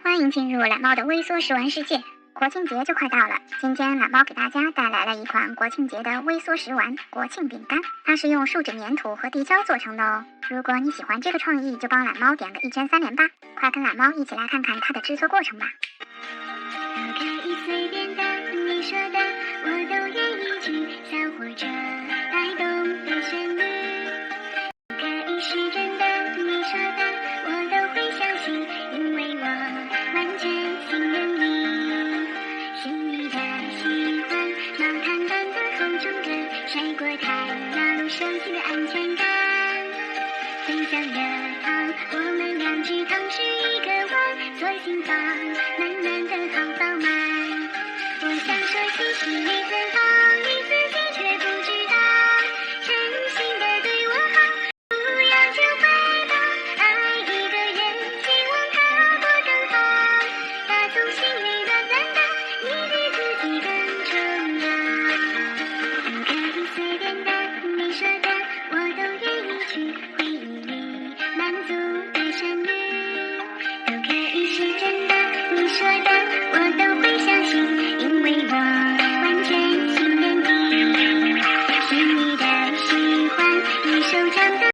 欢迎进入懒猫的微缩食玩世界。国庆节就快到了，今天懒猫给大家带来了一款国庆节的微缩食玩国庆饼干，它是用树脂粘土和地胶做成的哦。如果你喜欢这个创意，就帮懒猫点个1圈3连吧！快跟懒猫一起来看看它的制作过程吧。可以随便的，你说的我都愿意去，小火车带动的旋律。可以是真的，你说的我都会相信，因为我完全信任你。是你的喜欢，毛毯般的厚重感，晒过太阳，熟悉的安全感。分享热汤，我们两只汤匙一个碗，做心房满满的好饱满。我想说其实你很好，你自己却不知道，真心的对我好，不要求回报。爱一个人，希望他过更好，打从心里暖暖的，你比自己更重要。可以随便的，你说的我都愿意去，回忆里满足的旋律。都可以是真的，你说的我都会相信，因为我完全信任你。是你的喜欢，一手掌的